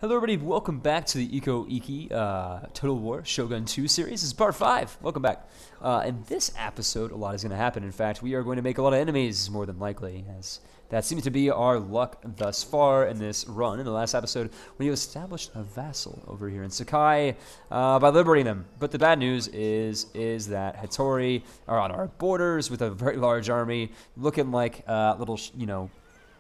Hello everybody, welcome back to the Ikko Ikki Total War Shogun 2 series. This is part 5. Welcome back. In this episode, a lot is going to happen. In fact, we are going to make a lot of enemies, more than likely, as that seems to be our luck thus far in this run. In the last episode, we established a vassal over here in Sakai by liberating them. But the bad news is that Hattori are on our borders with a very large army, looking like little,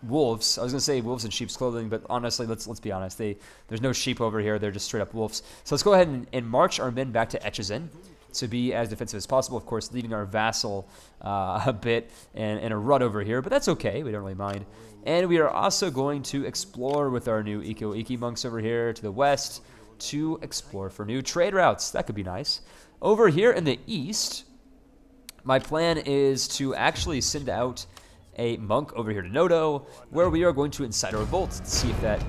wolves. I was gonna say wolves in sheep's clothing, but honestly, let's be honest. There's no sheep over here. They're just straight up wolves. So let's go ahead and march our men back to Echizen to be as defensive as possible. Of course, leaving our vassal a bit in a rut over here, but that's okay. We don't really mind. And we are also going to explore with our new Ikkō Ikki monks over here to the west to explore for new trade routes. That could be nice. Over here in the east, my plan is to actually send out a monk over here to Noto, where we are going to incite a revolt to see if that,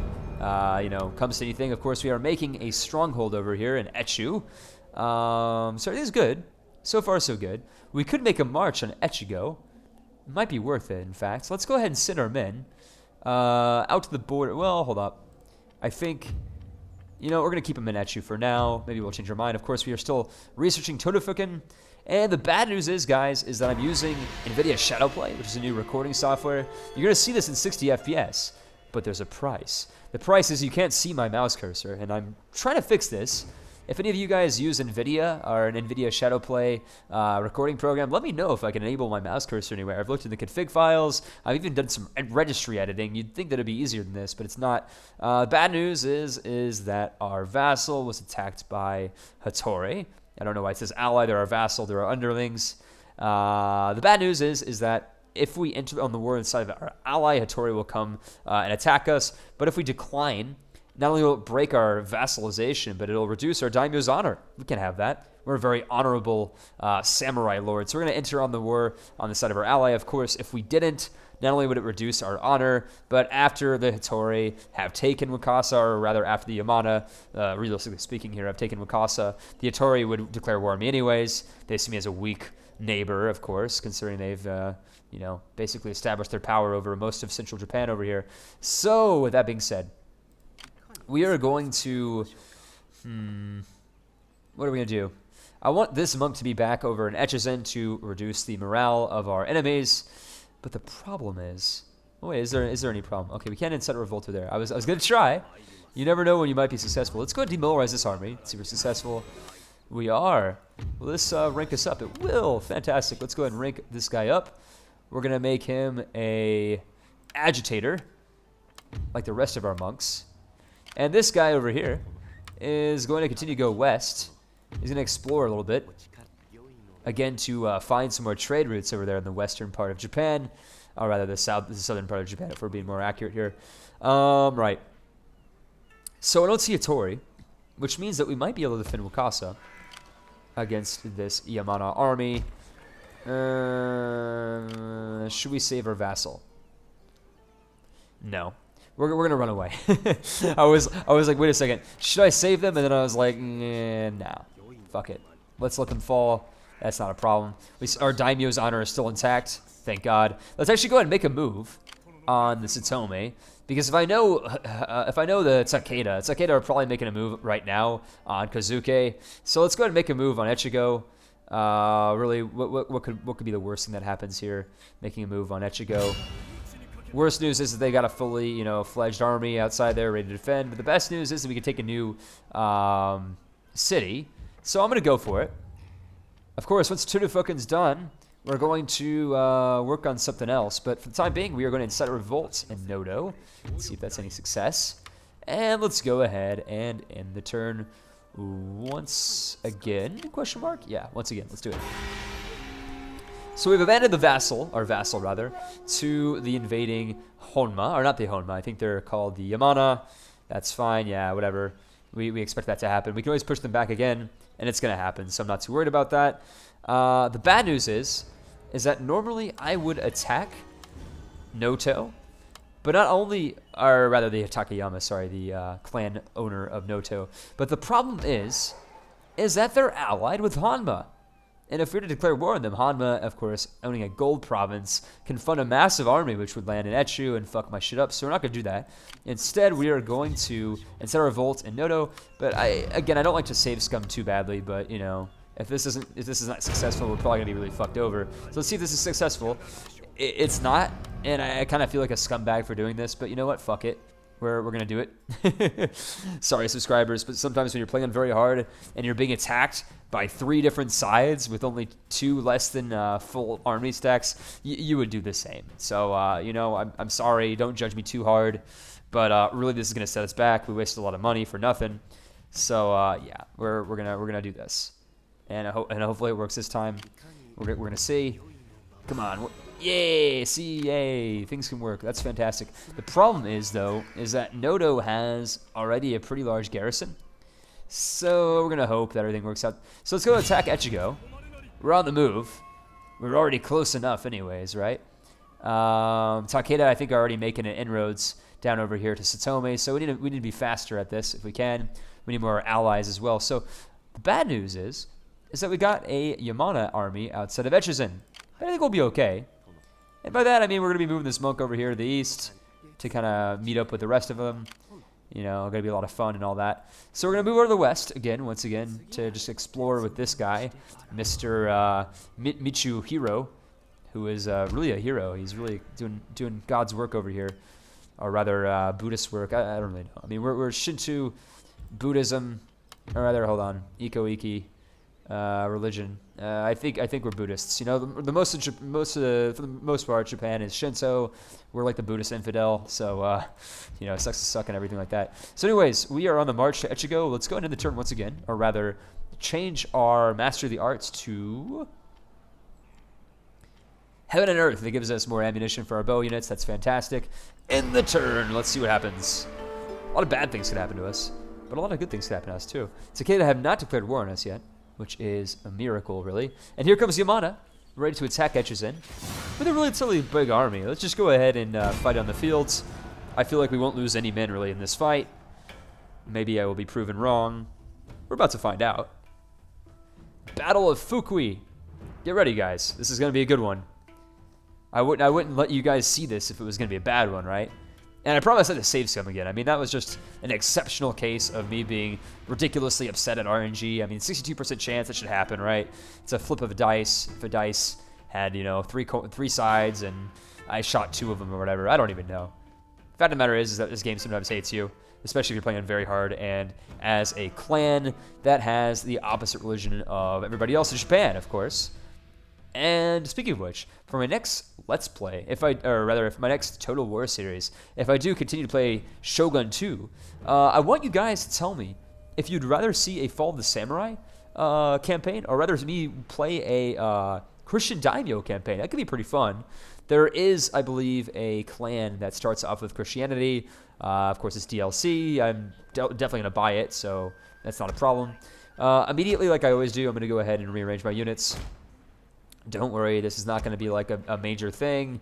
comes to anything. Of course, we are making a stronghold over here in Echu. So it is good. So far, so good. We could make a march on Echigo. Might be worth it, in fact. So let's go ahead and send our men out to the border. Well, hold up. I think, we're going to keep them in Echu for now. Maybe we'll change our mind. Of course, we are still researching Todofuken. And the bad news is, guys, is that I'm using NVIDIA Shadowplay, which is a new recording software. You're going to see this in 60 FPS, but there's a price. The price is you can't see my mouse cursor, and I'm trying to fix this. If any of you guys use NVIDIA or an NVIDIA Shadowplay recording program, let me know if I can enable my mouse cursor anywhere. I've looked in the config files. I've even done some registry editing. You'd think that it'd be easier than this, but it's not. Bad news is that our vassal was attacked by Hattori. I don't know why it says ally. They're our vassal. They're our underlings. The bad news is that if we enter on the war inside of our ally, Hattori will come and attack us. But if we decline, not only will it break our vassalization, but it'll reduce our daimyo's honor. We can have that. We're a very honorable samurai lord. So we're going to enter on the war on the side of our ally. Of course, if we didn't, not only would it reduce our honor, but after the Hattori have taken Wakasa, or rather after the Yamana, realistically speaking here, have taken Wakasa, the Hattori would declare war on me anyways. They see me as a weak neighbor, of course, considering they've, basically established their power over most of central Japan over here. So, with that being said, we are going to, what are we going to do? I want this monk to be back over in Echizen to reduce the morale of our enemies. But the problem is, wait, is there any problem? Okay, we can't incite a revolt there. I was gonna try. You never know when you might be successful. Let's go ahead and demilitarize this army. See if we're successful. We are. Will this rank us up? It will. Fantastic. Let's go ahead and rank this guy up. We're gonna make him a agitator, like the rest of our monks. And this guy over here is going to continue to go west. He's gonna explore a little bit. Again, to find some more trade routes over there in the western part of Japan, or rather the southern part of Japan, if we're being more accurate here. Right. So I don't see Hattori, which means that we might be able to defend Wakasa against this Yamana army. Should we save our vassal? No. We're gonna run away. I was like, wait a second, should I save them? And then I was like, nah, fuck it. Let's let them fall. That's not a problem. Our daimyo's honor is still intact. Thank God. Let's actually go ahead and make a move on the Satome, because if I know the Takeda are probably making a move right now on Kazuke. So let's go ahead and make a move on Echigo. Really, what could be the worst thing that happens here? Making a move on Echigo. Worst news is that they got a fully, fledged army outside there ready to defend. But the best news is that we can take a new city. So I'm gonna go for it. Of course, once Todofuken's done, we're going to work on something else. But for the time being, we are going to incite a revolt in Noto. Let's see if that's any success. And let's go ahead and end the turn once again. Question mark? Yeah, once again. Let's do it. So we've abandoned our vassal rather, to the invading Honma. Or not the Honma. I think they're called the Yamana. That's fine. Yeah, whatever. We expect that to happen. We can always push them back again. And it's going to happen, so I'm not too worried about that. The bad news is that normally I would attack Noto, but not only, or rather the Takayama, sorry, the clan owner of Noto, but the problem is that they're allied with Hanma. And if we were to declare war on them, Hanma, of course, owning a gold province, can fund a massive army which would land in Etchu and fuck my shit up. So we're not going to do that. Instead, we are going to revolt in Noto. But again, I don't like to save scum too badly. But you know, if this is not successful, we're probably going to be really fucked over. So let's see if this is successful. It's not, and I kind of feel like a scumbag for doing this. But you know what? Fuck it. We're going to do it. Sorry, subscribers, but sometimes when you're playing very hard and you're being attacked by 3 different sides with only 2 less than full army stacks, you would do the same. So, you know, I'm sorry. Don't judge me too hard. But really, this is going to set us back. We wasted a lot of money for nothing. So, yeah, we're gonna do this. And hopefully it works this time. We're going to see. Come on. Yay! See, yay! Things can work. That's fantastic. The problem is, though, is that Noto has already a pretty large garrison. So we're going to hope that everything works out. So let's go attack Echigo. We're on the move. We're already close enough anyways, right? Takeda, I think, are already making an inroads down over here to Satome. So we need to be faster at this if we can. We need more allies as well. So the bad news is that we got a Yamana army outside of Echizen. I think we'll be okay. And by that, I mean we're going to be moving this monk over here to the east to kind of meet up with the rest of them. You know, going to be a lot of fun and all that. So we're going to move over to the west, once again, to just explore with this guy, Mr. Michuhiro, who is really a hero. He's really doing God's work over here, or rather Buddhist work. I don't really know. I mean, we're Shinto, Buddhism, or rather, hold on, Ikko Ikki. Religion. I think we're Buddhists. You know, for the most part, Japan is Shinto. We're like the Buddhist infidel. So, you know, it sucks to suck and everything like that. So, anyways, we are on the march to Echigo. Let's go into the turn once again, or rather, change our Master of the Arts to Heaven and Earth. That gives us more ammunition for our bow units. That's fantastic. In the turn, let's see what happens. A lot of bad things could happen to us, but a lot of good things could happen to us too. Takeda have not declared war on us yet, which is a miracle, really. And here comes Yamana, ready to attack Echizen with a relatively big army. Let's just go ahead and fight on the fields. I feel like we won't lose any men, really, in this fight. Maybe I will be proven wrong. We're about to find out. Battle of Fukui. Get ready, guys. This is going to be a good one. I wouldn't let you guys see this if it was going to be a bad one, right? And I promise not to save some again. I mean, that was just an exceptional case of me being ridiculously upset at RNG. I mean, 62% chance that should happen, right? It's a flip of a dice. If a dice had, you know, three sides and I shot 2 of them or whatever, I don't even know. The fact of the matter is that this game sometimes hates you, especially if you're playing it very hard and as a clan that has the opposite religion of everybody else in Japan, of course. And speaking of which, for my next Let's Play, for my next Total War series, if I do continue to play Shogun 2, I want you guys to tell me if you'd rather see a Fall of the Samurai campaign, or rather me play a Christian Daimyo campaign. That could be pretty fun. There is, I believe, a clan that starts off with Christianity. Of course, it's DLC. I'm definitely going to buy it, so that's not a problem. Immediately, like I always do, I'm going to go ahead and rearrange my units. Don't worry, this is not going to be like a major thing.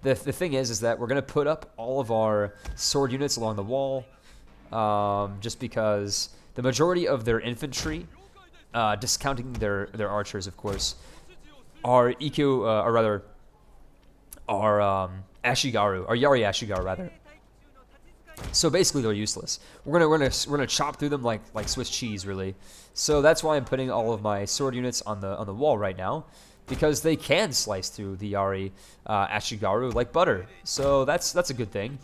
The thing is that we're going to put up all of our sword units along the wall, just because the majority of their infantry, discounting their archers, of course, are Ashigaru, or Yari Ashigaru, rather. So basically, they're useless. We're gonna chop through them like Swiss cheese, really. So that's why I'm putting all of my sword units on the wall right now, because they can slice through the Yari Ashigaru like butter. So that's a good thing.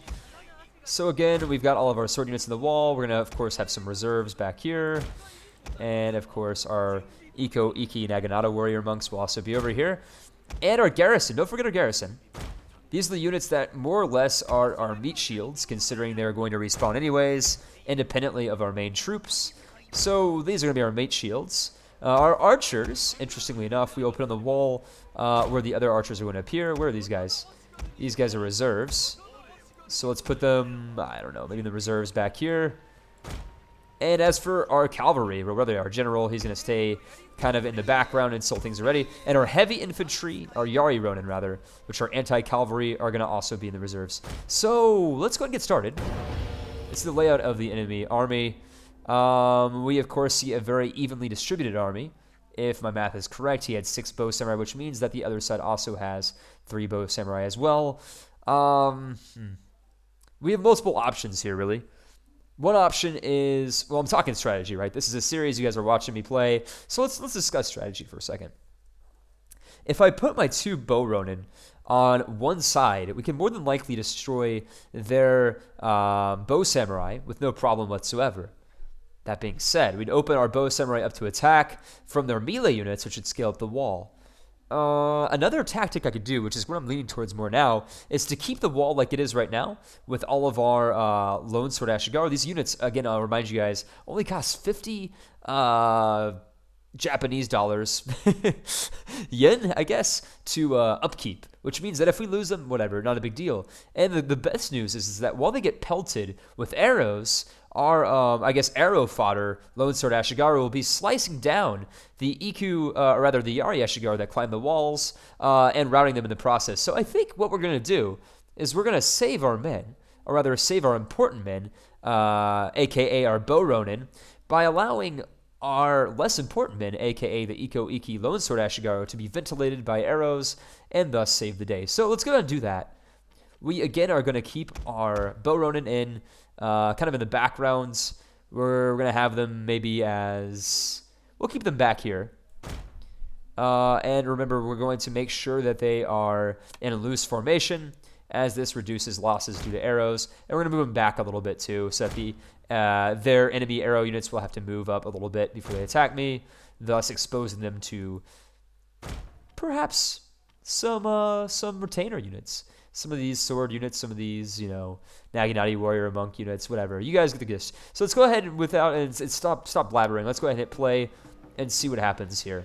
So again, we've got all of our sword units on the wall. We're gonna, of course, have some reserves back here, and of course our Ikko Ikki Naginata warrior monks will also be over here, and our garrison. Don't forget our garrison. These are the units that more or less are our meat shields, considering they're going to respawn anyways, independently of our main troops. So these are going to be our meat shields. Our archers, interestingly enough, we open on the wall where the other archers are going to appear. Where are these guys? These guys are reserves. So let's put them, I don't know, maybe in the reserves back here. And as for our cavalry, or rather our general, he's going to stay kind of in the background until things are ready. And our heavy infantry, our Yari Ronin rather, which are anti-cavalry, are going to also be in the reserves. So let's go ahead and get started. This is the layout of the enemy army. We, of course, see a very evenly distributed army. if my math is correct, he had 6 bow samurai, which means that the other side also has 3 bow samurai as well. We have multiple options here, really. One option is, well, I'm talking strategy, right? This is a series you guys are watching me play, so let's discuss strategy for a second. If I put my 2 bow ronin on one side, we can more than likely destroy their bow samurai with no problem whatsoever. That being said, we'd open our bow samurai up to attack from their melee units, which would scale up the wall. Another tactic I could do, which is what I'm leaning towards more now, is to keep the wall like it is right now with all of our Lone Sword Ashigaru. These units, again, I'll remind you guys, only cost 50 Japanese dollars, yen, I guess, to upkeep, which means that if we lose them, whatever, not a big deal. And the best news is that while they get pelted with arrows, our, I guess, arrow fodder, Lone Sword Ashigaru, will be slicing down the or rather the Yari Ashigaru that climb the walls and routing them in the process. So I think what we're going to do is we're going to save our men, or rather save our important men, a.k.a. our bow ronin, by allowing our less important men, a.k.a. the Ikkō Ikki Lone Sword Ashigaru, to be ventilated by arrows and thus save the day. So let's go ahead and do that. We, again, are going to keep our bow ronin in kind of in the backgrounds. We're going to have them maybe as... We'll keep them back here. And remember, we're going to make sure that they are in a loose formation, as this reduces losses due to arrows. And we're going to move them back a little bit too, so that their enemy arrow units will have to move up a little bit before they attack me, thus exposing them to perhaps some retainer units. Some of these sword units, some of these, you know, Naginati warrior monk units, whatever. You guys get the gist. So let's go ahead and stop blabbering. Let's go ahead and hit play and see what happens here.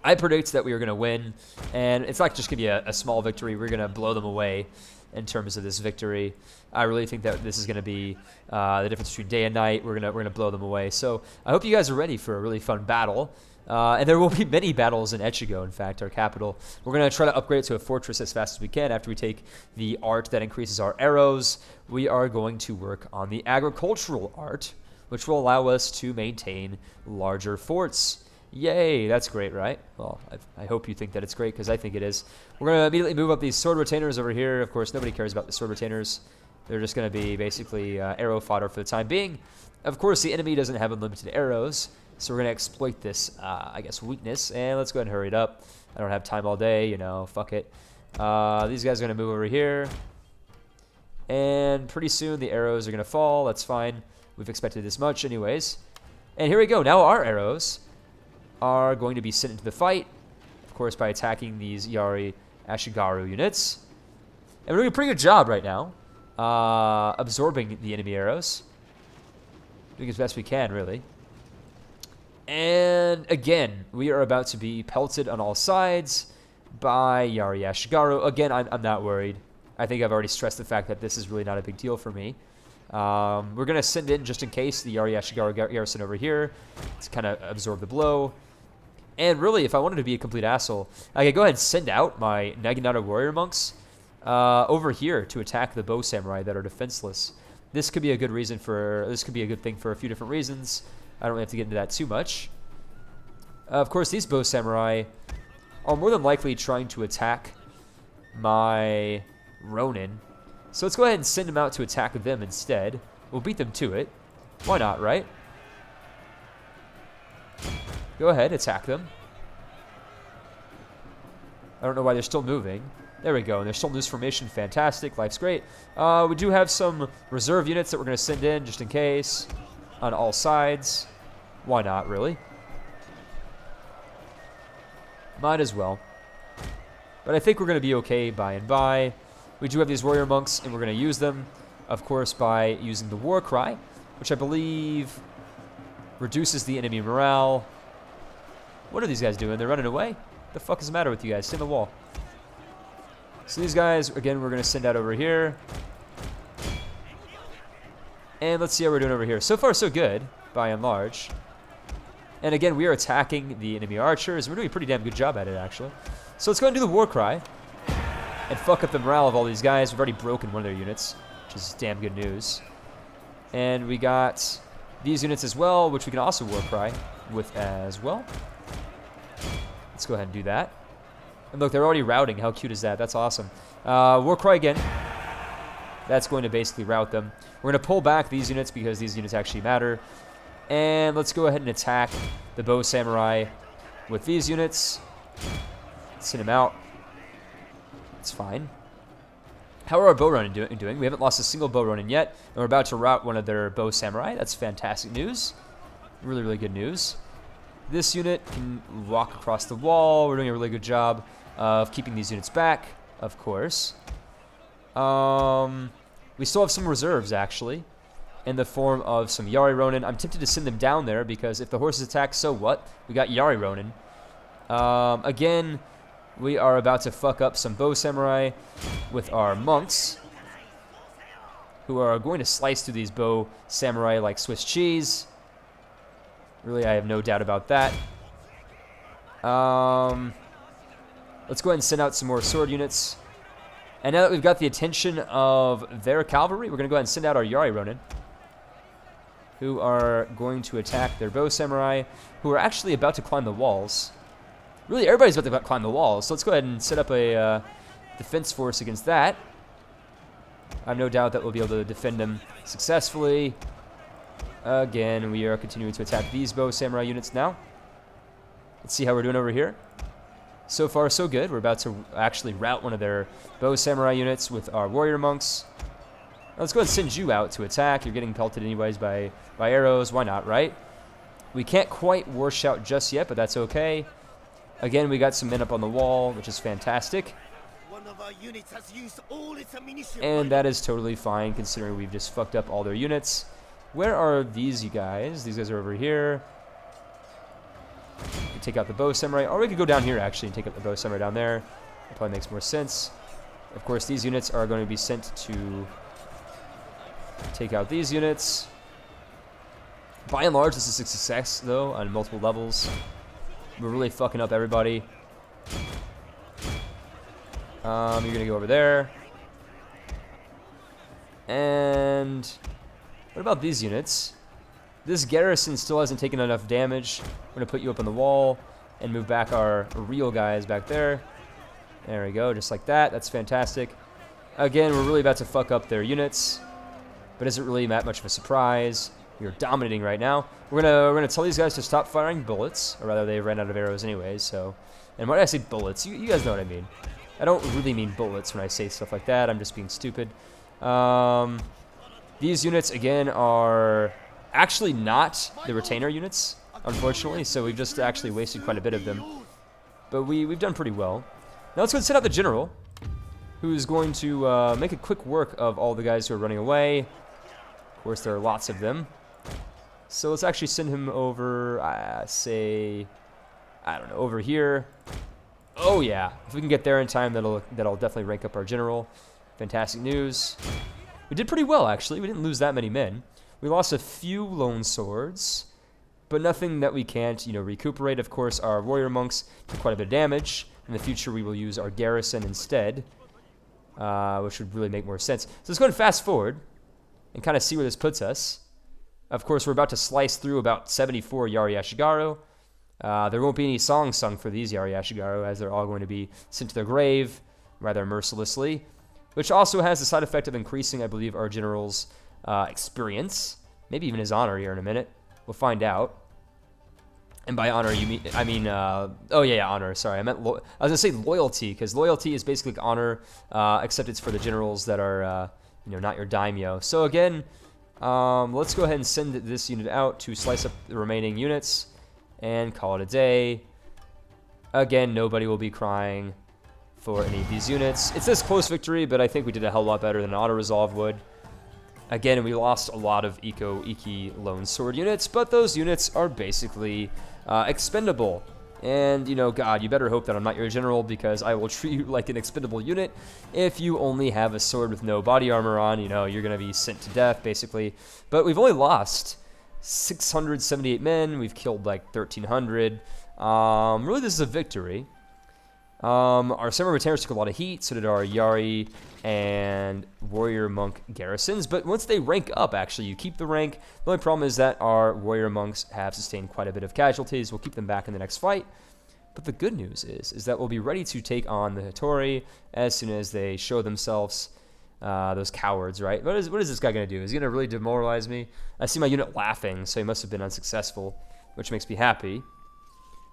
I predict that we are going to win, and it's not just going to be a small victory. We're going to blow them away in terms of this victory. I really think that this is going to be the difference between day and night. We're gonna blow them away. So I hope you guys are ready for a really fun battle. And there will be many battles in Ichigo, in fact, our capital. We're going to try to upgrade it to a fortress as fast as we can. After we take the art that increases our arrows, we are going to work on the agricultural art, which will allow us to maintain larger forts. Yay, that's great, right? Well, I hope you think that it's great, because I think it is. We're going to immediately move up these sword retainers over here. Of course, nobody cares about the sword retainers. They're just going to be basically arrow fodder for the time being. Of course, the enemy doesn't have unlimited arrows, so we're going to exploit this, I guess, weakness. And let's go ahead and hurry it up. I don't have time all day, you know, fuck it. These guys are going to move over here. And pretty soon the arrows are going to fall. That's fine. We've expected this much anyways. And here we go. Now our arrows are going to be sent into the fight, of course, by attacking these Yari Ashigaru units. And we're doing a pretty good job right now, absorbing the enemy arrows. Doing as best we can, really. And again, we are about to be pelted on all sides by Yari Ashigaru. Again, I'm not worried. I think I've already stressed the fact that this is really not a big deal for me. We're going to send in, just in case, the Yari Ashigaru garrison over here to kind of absorb the blow. And really, if I wanted to be a complete asshole, I could go ahead and send out my Naginata warrior monks over here to attack the bow samurai that are defenseless. This could be a good reason for, this could be a good thing for a few different reasons. I don't really have to get into that too much. Of course, these bow samurai are more than likely trying to attack my Ronin. So let's go ahead and send them out to attack them instead. We'll beat them to it. Why not, right? Go ahead, attack them. I don't know why they're still moving. There we go, and they're still in loose formation. Fantastic, life's great. We do have some reserve units that we're going to send in just in case on all sides. Why not, really? Might as well. But I think we're going to be okay by and by. We do have these warrior monks, and we're going to use them, of course, by using the war cry, which I believe reduces the enemy morale. What are these guys doing? They're running away? The fuck is the matter with you guys? Stay in the wall. So these guys, again, we're going to send out over here. And let's see how we're doing over here. So far, so good, by and large. And again, we are attacking the enemy archers. We're doing a pretty damn good job at it, actually. So let's go ahead and do the war cry and fuck up the morale of all these guys. We've already broken one of their units, which is damn good news. And we got these units as well, which we can also war cry. with as well. Let's go ahead and do that. And look, they're already routing. How cute is that? That's awesome. War Cry again. That's going to basically rout them. We're going to pull back these units because these units actually matter. And let's go ahead and attack the Bow Samurai with these units. Send him out. It's fine. How are our bow running doing? We haven't lost a single bow running yet. And we're about to rout one of their Bow Samurai. That's fantastic news. Really, really good news. This unit can walk across the wall. We're doing a really good job of keeping these units back, of course. We still have some reserves, actually, in the form of some Yari Ronin. I'm tempted to send them down there because if the horses attack, so what? We got Yari Ronin. Again, we are about to fuck up some Bow Samurai with our monks, who are going to slice through these Bow Samurai like Swiss cheese. Really, I have no doubt about that. Let's go ahead and send out some more sword units. And now that we've got the attention of their cavalry, we're going to go ahead and send out our Yari Ronin, who are going to attack their Bow Samurai, who are actually about to climb the walls. Really, everybody's about to climb the walls, so let's go ahead and set up a defense force against that. I have no doubt that we'll be able to defend them successfully. Again, we are continuing to attack these Bow Samurai units now. Let's see how we're doing over here. So far, so good. We're about to actually rout one of their Bow Samurai units with our Warrior Monks. Now, let's go ahead and send you out to attack. You're getting pelted anyways by arrows. Why not, right? We can't quite War Shout just yet, but that's okay. Again, we got some men up on the wall, which is fantastic. One of our units has used all its ammunition. And that is totally fine, considering we've just fucked up all their units. Where are these guys? These guys are over here. We can take out the Bow Samurai. Or we could go down here, actually, and take out the Bow Samurai down there. That probably makes more sense. Of course, these units are going to be sent to take out these units. By and large, this is a success, though, on multiple levels. We're really fucking up everybody. You're going to go over there. And what about these units? This garrison still hasn't taken enough damage. We're going to put you up on the wall and move back our real guys back there. There we go, just like that. That's fantastic. Again, we're really about to fuck up their units, but isn't really that much of a surprise. We are dominating right now. We're gonna tell these guys to stop firing bullets, or rather, they ran out of arrows anyways. So, and when I say bullets, you guys know what I mean. I don't really mean bullets when I say stuff like that. I'm just being stupid. These units again are actually not the retainer units, unfortunately. So we've just actually wasted quite a bit of them, but we've done pretty well. Now let's go and send out the general, who's going to make a quick work of all the guys who are running away. Of course, there are lots of them. So let's actually send him over, say, I don't know, over here. Oh yeah, if we can get there in time, that'll definitely rank up our general. Fantastic news. We did pretty well, actually. We didn't lose that many men. We lost a few lone swords, but nothing that we can't, recuperate. Of course, our warrior monks did quite a bit of damage. In the future, we will use our garrison instead, which would really make more sense. So let's go ahead and fast forward and kind of see where this puts us. Of course, we're about to slice through about 74 Yari Ashigaru. There won't be any songs sung for these Yari Ashigaru, as they're all going to be sent to their grave rather mercilessly, which also has the side effect of increasing, I believe, our general's experience, maybe even his honor here in a minute. We'll find out. And by honor, oh yeah, honor. Sorry, I was gonna say loyalty, because loyalty is basically like honor, except it's for the generals that are, not your daimyo. So again, let's go ahead and send this unit out to slice up the remaining units and call it a day. Again, nobody will be crying for any of these units. It's this close victory, but I think we did a hell of a lot better than an auto-resolve would. Again, we lost a lot of Ikkō Ikki lone sword units, but those units are basically expendable. And, God, you better hope that I'm not your general, because I will treat you like an expendable unit. If you only have a sword with no body armor on, you're going to be sent to death, basically. But we've only lost 678 men. We've killed like 1,300. Really, this is a victory. Our samurai retainers took a lot of heat, so did our Yari and warrior monk garrisons. But once they rank up, actually, you keep the rank. The only problem is that our warrior monks have sustained quite a bit of casualties. We'll keep them back in the next fight. But the good news is that we'll be ready to take on the Hattori as soon as they show themselves. Those cowards, right? What is this guy going to do? Is he going to really demoralize me? I see my unit laughing, so he must have been unsuccessful, which makes me happy.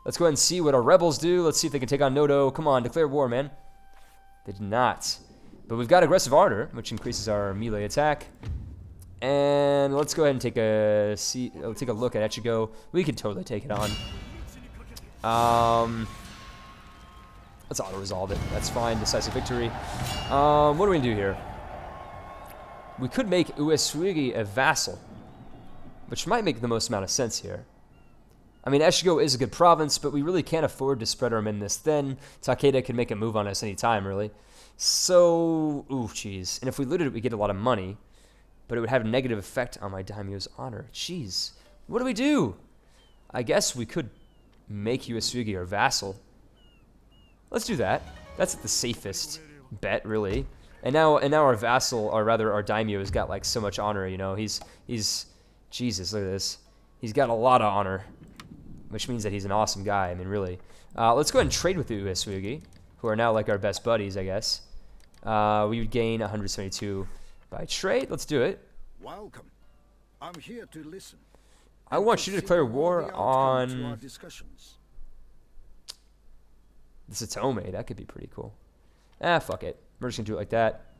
Let's go ahead and see what our rebels do. Let's see if they can take on Noto. Come on, declare war, man. They did not. But we've got aggressive ardor, which increases our melee attack. And let's go ahead and take a look at Ichigo. We can totally take it on. Let's auto-resolve it. That's fine. Decisive victory. What do we do here? We could make Uesugi a vassal, which might make the most amount of sense here. I mean, Ichigo is a good province, but we really can't afford to spread our men this thin. Takeda can make a move on us anytime, really. So, ooh, jeez. And if we looted it, we get a lot of money, but it would have a negative effect on my daimyo's honor. Jeez. What do we do? I guess we could make Uesugi our vassal. Let's do that. That's the safest bet, really. And now our vassal, or rather our daimyo, has got like so much honor. You know, he's Jesus. Look at this. He's got a lot of honor, which means that he's an awesome guy. I mean, really. Let's go ahead and trade with the Uesugi, who are now like our best buddies, I guess. We would gain 172 by trade. Let's do it. Welcome. I'm here to listen. I want you to declare war on the Satome. That could be pretty cool. Ah, fuck it. We're just gonna do it like that.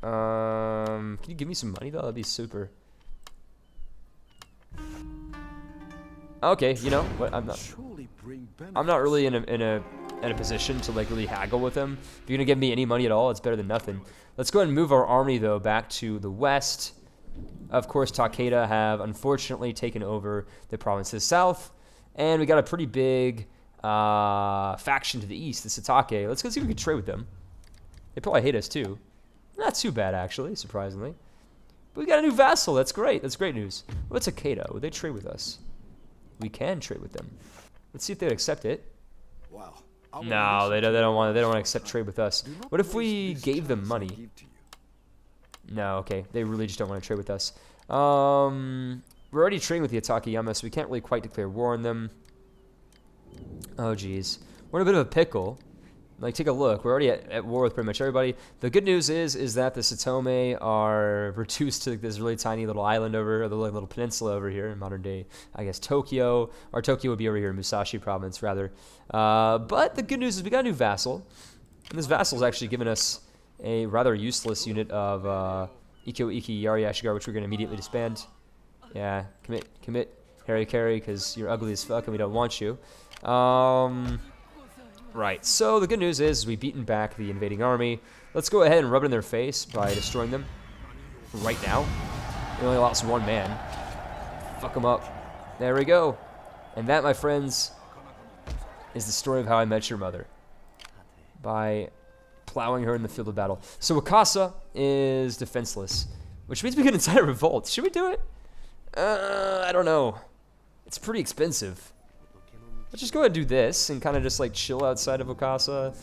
Can you give me some money though? That'd be super. Okay, you know what? I'm not really in a position to like really haggle with him. If you're gonna give me any money at all, it's better than nothing. Let's go ahead and move our army though back to the west. Of course, Takeda have unfortunately taken over the province to the south, and we got a pretty big faction to the east, the Satake. Let's go see if we can trade with them. They probably hate us too. Not too bad actually, surprisingly. But we got a new vassal. That's great. That's great news. What's Takeda? Would they trade with us? We can trade with them. Let's see if they'd accept it. Wow. No, they don't want to accept trade with us. What if we gave them money? No, okay. They really just don't want to trade with us. We're already trading with the Atakeyama, so we can't really quite declare war on them. Oh, geez. We're in a bit of a pickle. Like, take a look. We're already at war with pretty much everybody. The good news is that the Satome are reduced to this really tiny little island over, or the little peninsula over here in modern day, I guess, Tokyo. Or Tokyo would be over here in Musashi province, rather. But the good news is we got a new vassal. And this vassal's actually given us a rather useless unit of Ikko Ikki Yari Ashigar, which we're going to immediately disband. Yeah, commit, Harry Carry, because you're ugly as fuck and we don't want you. Right, so the good news is we've beaten back the invading army. Let's go ahead and rub it in their face by destroying them right now. We only lost one man. Fuck them up. There we go. And that, my friends, is the story of how I met your mother. By plowing her in the field of battle. So Wakasa is defenseless, which means we can incite a revolt. Should we do it? I don't know. It's pretty expensive. Let's just go ahead and do this and kind of just like chill outside of Wakasa.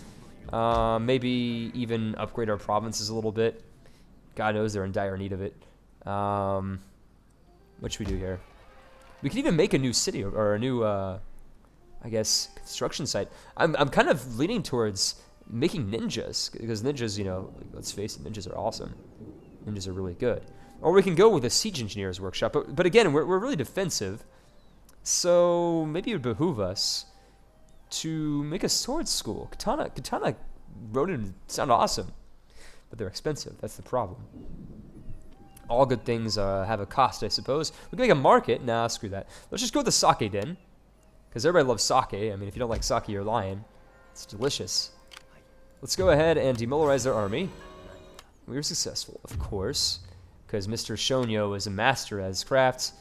Maybe even upgrade our provinces a little bit. God knows they're in dire need of it. What should we do here? We can even make a new city or a new, I guess, construction site. I'm kind of leaning towards making ninjas, because ninjas, you know, let's face it, ninjas are awesome. Ninjas are really good. Or we can go with a siege engineer's workshop. But again, we're really defensive. So maybe it would behoove us to make a sword school. Katana ronin sound awesome, but they're expensive. That's the problem. All good things have a cost, I suppose. We can make a market. Nah, screw that. Let's just go with the sake den, because everybody loves sake. I mean, if you don't like sake, you're lying. It's delicious. Let's go ahead and demilitarize their army. We were successful, of course, because Mr. Shonyo is a master at his crafts.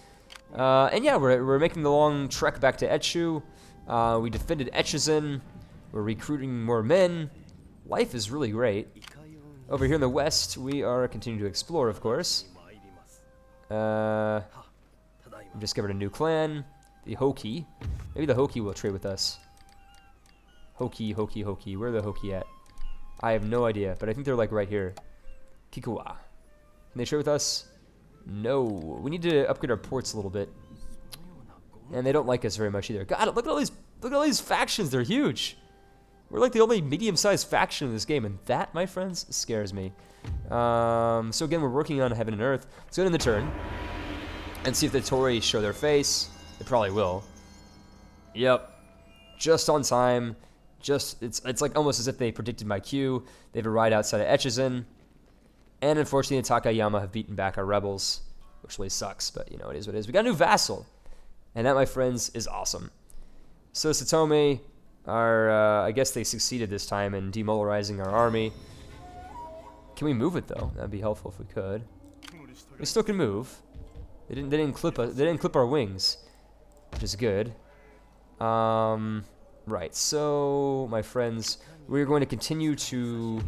And yeah, we're making the long trek back to Etchu. We defended Echizen. We're recruiting more men. Life is really great. Over here in the west, we are continuing to explore, of course. We discovered a new clan, the Hoki. Maybe the Hoki will trade with us. Hoki, Hoki, Hoki. Where are the Hoki at? I have no idea, but I think they're like right here. Kikuwa. Can they trade with us? No. We need to upgrade our ports a little bit. And they don't like us very much either. God, look at all these factions. They're huge. We're like the only medium-sized faction in this game, and that, my friends, scares me. So again, we're working on Heaven and Earth. Let's go in the turn and see if the Torii show their face. They probably will. Yep. Just on time. It's like almost as if they predicted my queue. They have a ride outside of Echizen. And unfortunately, the Takayama have beaten back our rebels, which really sucks, but you know, it is what it is. We got a new vassal. And that, my friends, is awesome. So Satomi I guess they succeeded this time in demoralizing our army. Can we move it though? That'd be helpful if we could. We still can move. They didn't clip us. They didn't clip our wings, which is good. Right. So my friends, we're going to continue to.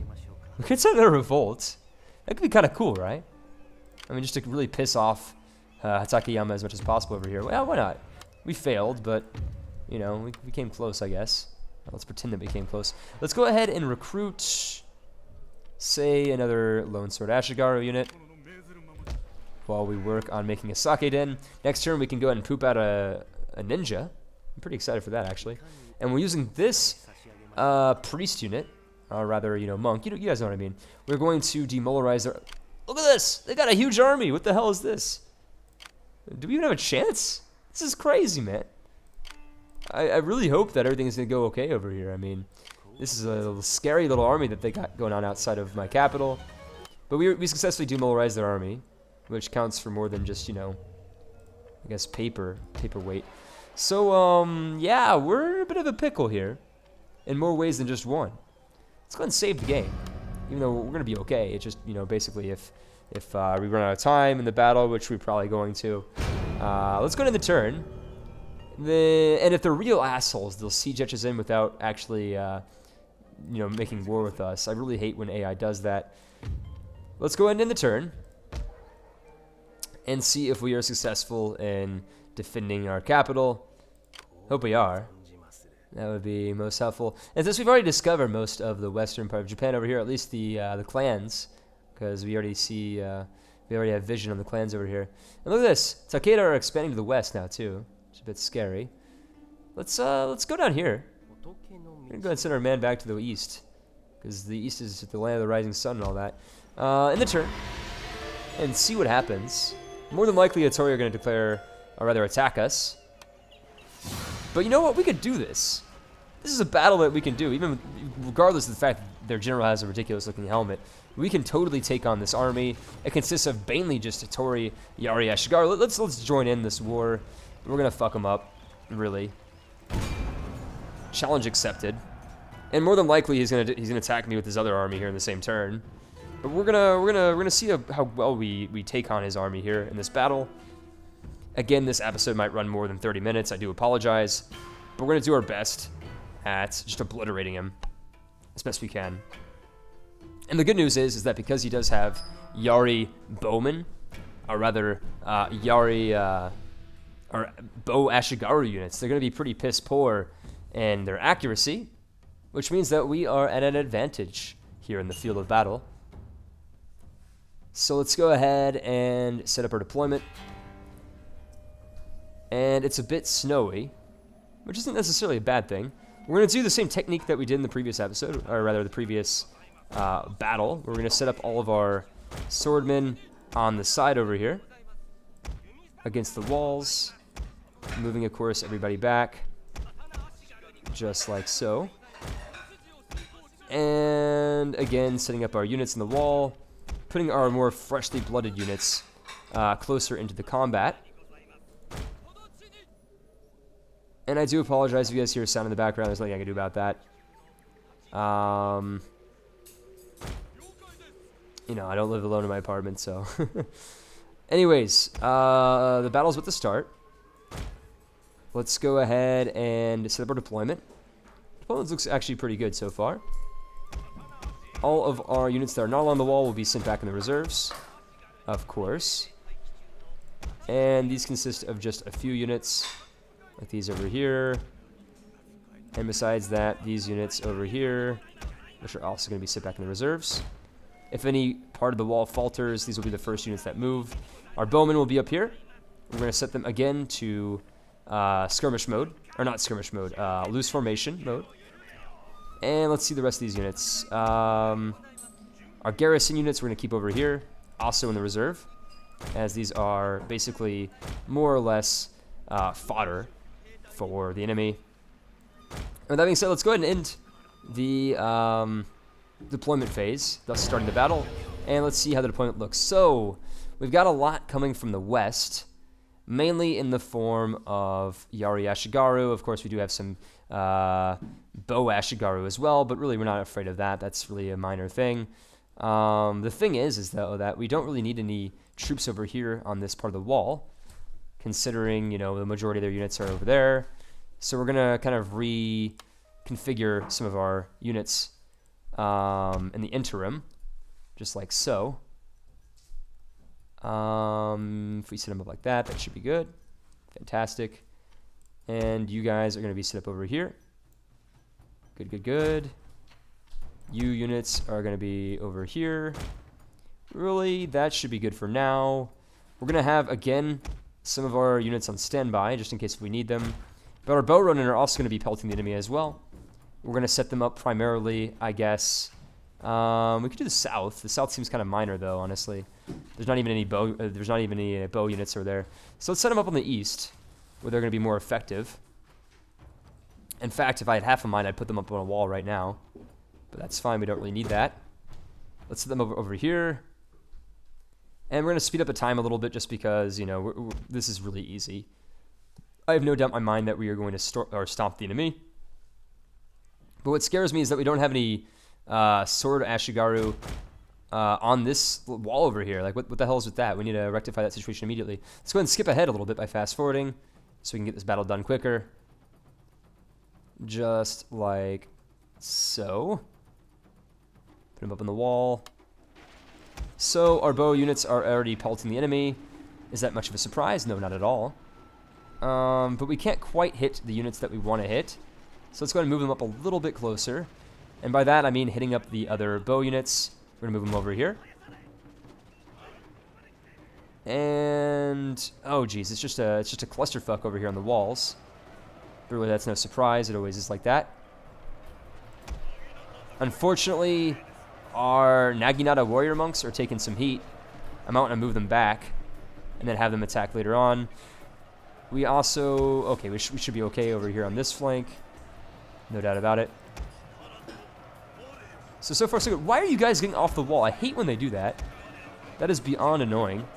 We could send a revolt. That could be kind of cool, right? I mean, just to really piss off Takayama as much as possible over here. Well, why not? We failed, but you know, we came close, I guess. Let's pretend that we came close. Let's go ahead and recruit, say, another Lone Sword Ashigaru unit while we work on making a sake den. Next turn, we can go ahead and poop out a ninja. I'm pretty excited for that, actually. And we're using this priest unit, or rather, you know, monk. You guys know what I mean. We're going to demoralize their... Look at this! They got a huge army! What the hell is this? Do we even have a chance? This is crazy, man. I really hope that everything is going to go okay over here. I mean, this is a scary little army that they got going on outside of my capital. But we successfully demoralized their army, which counts for more than just, you know, I guess paperweight. So, yeah, we're in a bit of a pickle here in more ways than just one. Let's go ahead and save the game, even though we're going to be okay. It's just, you know, basically if we run out of time in the battle, which we're probably going to, let's go into the turn. And if they're real assholes, they'll siege Echizen without actually, you know, making war with us. I really hate when AI does that. Let's go ahead and end the turn and see if we are successful in defending our capital. Hope we are. That would be most helpful. And since we've already discovered most of the western part of Japan over here, at least the clans, because we already see, we already have vision on the clans over here. And look at this, Takeda are expanding to the west now too. It's a bit scary. Let's go down here. We're gonna go ahead and send our man back to the east, because the east is the land of the rising sun and all that. In the turn, and see what happens. More than likely, the Torii are going to declare, or rather attack us. But you know what? We could do this. This is a battle that we can do, even regardless of the fact that their general has a ridiculous-looking helmet. We can totally take on this army. It consists of mainly just a Torii, Yari, Ashigaru. Let's join in this war. We're gonna fuck them up, really. Challenge accepted. And more than likely, he's gonna attack me with his other army here in the same turn. But we're gonna see how well we take on his army here in this battle. Again, this episode might run more than 30 minutes. I do apologize, but we're gonna do our best at just obliterating him as best we can. And the good news is that because he does have Yari Bowman, or rather Yari. Or Bow Ashigaru units, they're going to be pretty piss poor in their accuracy, which means that we are at an advantage here in the field of battle. So let's go ahead and set up our deployment. And it's a bit snowy, which isn't necessarily a bad thing. We're going to do the same technique that we did in the previous episode, or rather the previous battle. We're going to set up all of our swordmen on the side over here against the walls, moving, of course, everybody back, just like so. And again, setting up our units in the wall, putting our more freshly blooded units closer into the combat. And I do apologize if you guys hear a sound in the background. There's nothing I can do about that. You know, I don't live alone in my apartment, so... Anyways, the battle's about to start. Let's go ahead and set up our deployment. Deployment looks actually pretty good so far. All of our units that are not along the wall will be sent back in the reserves, of course. And these consist of just a few units, like these over here. And besides that, these units over here, which are also going to be sit back in the reserves. If any part of the wall falters, these will be the first units that move. Our bowmen will be up here. We're going to set them again to skirmish mode. Or not skirmish mode, loose formation mode. And let's see the rest of these units. Our garrison units we're going to keep over here, also in the reserve, as these are basically more or less fodder for the enemy. With that being said, let's go ahead and end the deployment phase, thus starting the battle, and let's see how the deployment looks. So, we've got a lot coming from the west, mainly in the form of Yari Ashigaru. Of course, we do have some Bo Ashigaru as well, but really we're not afraid of that. That's really a minor thing. The thing is though, that we don't really need any troops over here on this part of the wall, considering, you know, the majority of their units are over there. So we're going to kind of reconfigure some of our units in the interim, just like so. If we set them up like that, that should be good. Fantastic. And you guys are going to be set up over here. Good, good, good. You units are going to be over here. Really, that should be good for now. We're going to have, again, some of our units on standby, just in case we need them. But our bow ronin are also going to be pelting the enemy as well. We're going to set them up primarily, I guess. We could do the south. The south seems kind of minor, though, honestly. There's not even any bow. There's not even any bow units over there. So let's set them up on the east, where they're going to be more effective. In fact, if I had half a mind, I'd put them up on a wall right now. But that's fine. We don't really need that. Let's set them over here. And we're going to speed up the time a little bit, just because, you know, this is really easy. I have no doubt in my mind that we are going to stomp the enemy. But what scares me is that we don't have any sword Ashigaru on this wall over here. Like, what the hell is with that? We need to rectify that situation immediately. Let's go ahead and skip ahead a little bit by fast forwarding, so we can get this battle done quicker. Just like so. Put them up on the wall. So our bow units are already pelting the enemy. Is that much of a surprise? No, not at all. But we can't quite hit the units that we want to hit. So let's go ahead and move them up a little bit closer. And by that, I mean hitting up the other bow units. We're going to move them over here. And, oh geez, it's just a clusterfuck over here on the walls. But really, that's no surprise. It always is like that. Unfortunately, our Naginata warrior monks are taking some heat. I might want to move them back and then have them attack later on. We also, okay, we should be okay over here on this flank. No doubt about it. So far so good. Why are you guys getting off the wall? I hate when they do that. That is beyond annoying.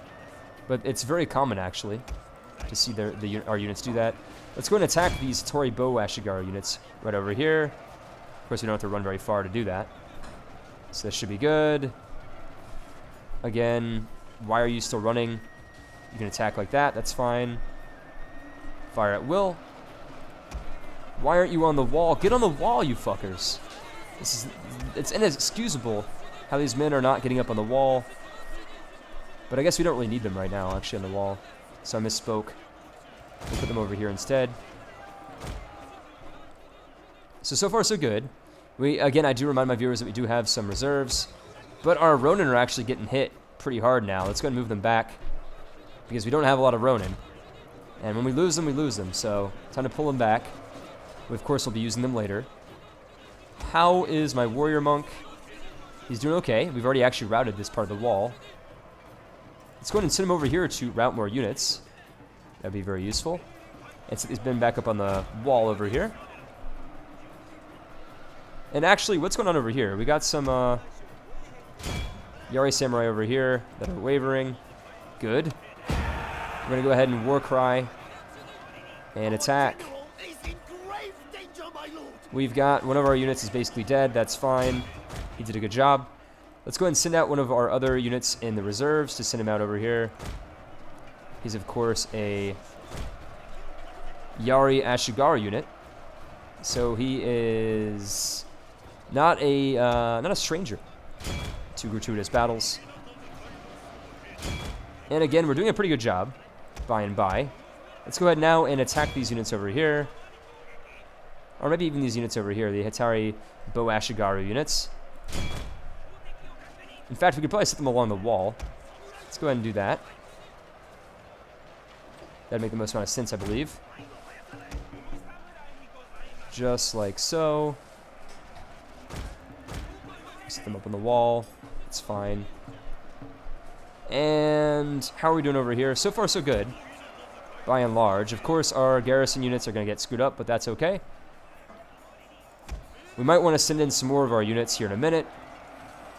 But it's very common, actually, to see our units do that. Let's go and attack these Tori Bo Ashigaru units right over here. Of course, we don't have to run very far to do that. So this should be good. Again, why are you still running? You can attack like that. That's fine. Fire at will. Why aren't you on the wall? Get on the wall, you fuckers. It's inexcusable how these men are not getting up on the wall. But I guess we don't really need them right now, actually, on the wall. So I misspoke. We'll put them over here instead. So far, so good. Again, I do remind my viewers that we do have some reserves. But our Ronin are actually getting hit pretty hard now. Let's go and move them back, because we don't have a lot of Ronin. And when we lose them, we lose them. So, time to pull them back. We, of course, will be using them later. How is my warrior monk? He's doing okay. We've already actually routed this part of the wall. Let's go ahead and send him over here to route more units. That'd be very useful. It's been back up on the wall over here. And actually, what's going on over here? We got some Yari Samurai over here that are wavering. Good. We're going to go ahead and war cry and attack. We've got one of our units is basically dead. That's fine. He did a good job. Let's go ahead and send out one of our other units in the reserves to send him out over here. He's, of course, a Yari Ashigaru unit. So he is not a stranger to gratuitous battles. And again, we're doing a pretty good job, by and by. Let's go ahead now and attack these units over here. Or maybe even these units over here, the Hitari Boashigaru units. In fact, we could probably set them along the wall. Let's go ahead and do that. That'd make the most amount of sense, I believe. Just like so. Set them up on the wall. It's fine. And how are we doing over here? So far, so good. By and large. Of course, our garrison units are going to get screwed up, but that's okay. We might want to send in some more of our units here in a minute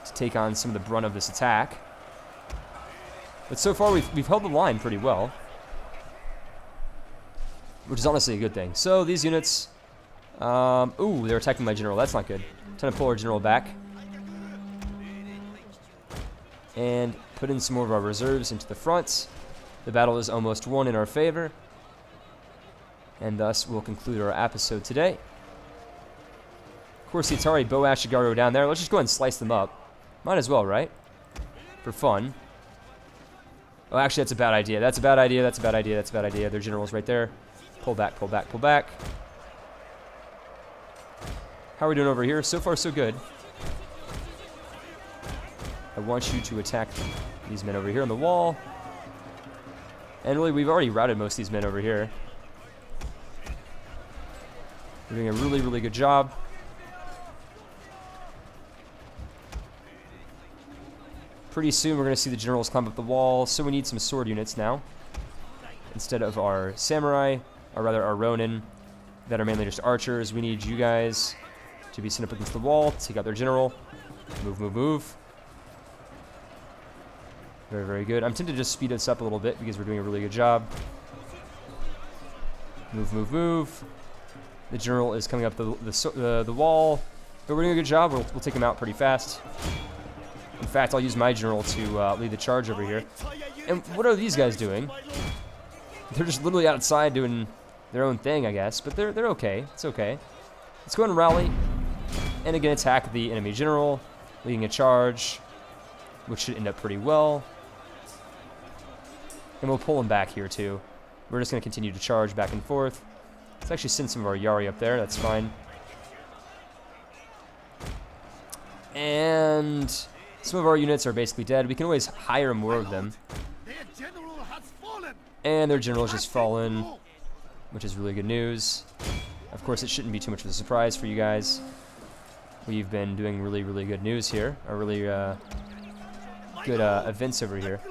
to take on some of the brunt of this attack. But so far, we've held the line pretty well, which is honestly a good thing. So these units... ooh, they're attacking my general. That's not good. Time to pull our general back. And put in some more of our reserves into the front. The battle is almost won in our favor. And thus, we'll conclude our episode today. Of course, the Atari Boashigaru down there. Let's just go ahead and slice them up. Might as well, right? For fun. Oh, actually, that's a bad idea. That's a bad idea. That's a bad idea. That's a bad idea. Their general's right there. Pull back, pull back, pull back. How are we doing over here? So far, so good. I want you to attack these men over here on the wall. And really, we've already routed most of these men over here. We're doing a really, really good job. Pretty soon, we're going to see the generals climb up the wall, so we need some sword units now. Instead of our samurai, or rather our ronin, that are mainly just archers, we need you guys to be sent up against the wall, take out their general. Move, move, move. Very, very good. I'm tempted to just speed this up a little bit because we're doing a really good job. Move, move, move. The general is coming up the wall, but we're doing a good job. We'll take him out pretty fast. In fact, I'll use my general to lead the charge over here. And what are these guys doing? They're just literally outside doing their own thing, I guess. But they're okay. It's okay. Let's go ahead and rally. And again, attack the enemy general, leading a charge, which should end up pretty well. And we'll pull him back here, too. We're just going to continue to charge back and forth. Let's actually send some of our Yari up there. That's fine. And some of our units are basically dead. We can always hire more of them. And their general has just fallen, which is really good news. Of course, it shouldn't be too much of a surprise for you guys. We've been doing really, really good news here. Or really good events over here.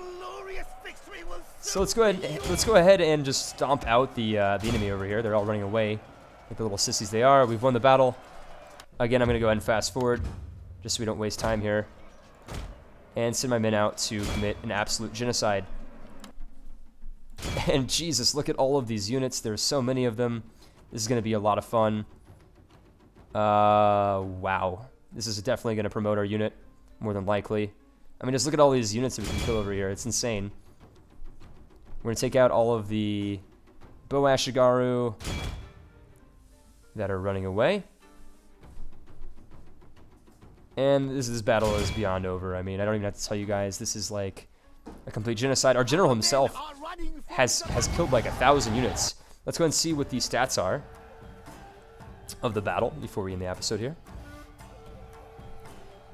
So let's go ahead and just stomp out the enemy over here. They're all running away like the little sissies they are. We've won the battle. Again, I'm going to go ahead and fast forward just so we don't waste time here. And send my men out to commit an absolute genocide. And Jesus, look at all of these units. There's so many of them. This is going to be a lot of fun. Wow. This is definitely going to promote our unit, more than likely. I mean, just look at all these units that we can kill over here. It's insane. We're going to take out all of the Boashigaru that are running away. And this battle is beyond over. I mean, I don't even have to tell you guys. This is like a complete genocide. Our general himself has killed like 1,000 units. Let's go and see what the stats are of the battle before we end the episode here.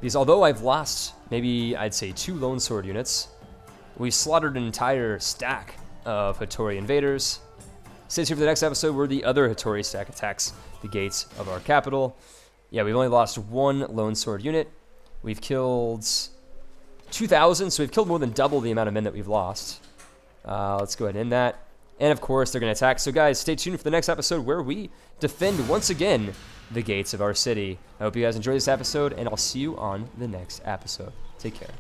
Because although I've lost maybe, I'd say, 2 lone sword units, we slaughtered an entire stack of Hattori invaders. Stay tuned for the next episode where the other Hattori stack attacks the gates of our capital. Yeah, we've only lost 1 lone sword unit. We've killed 2,000, so we've killed more than double the amount of men that we've lost. Let's go ahead and end that. And of course, they're going to attack. So guys, stay tuned for the next episode where we defend once again the gates of our city. I hope you guys enjoyed this episode, and I'll see you on the next episode. Take care.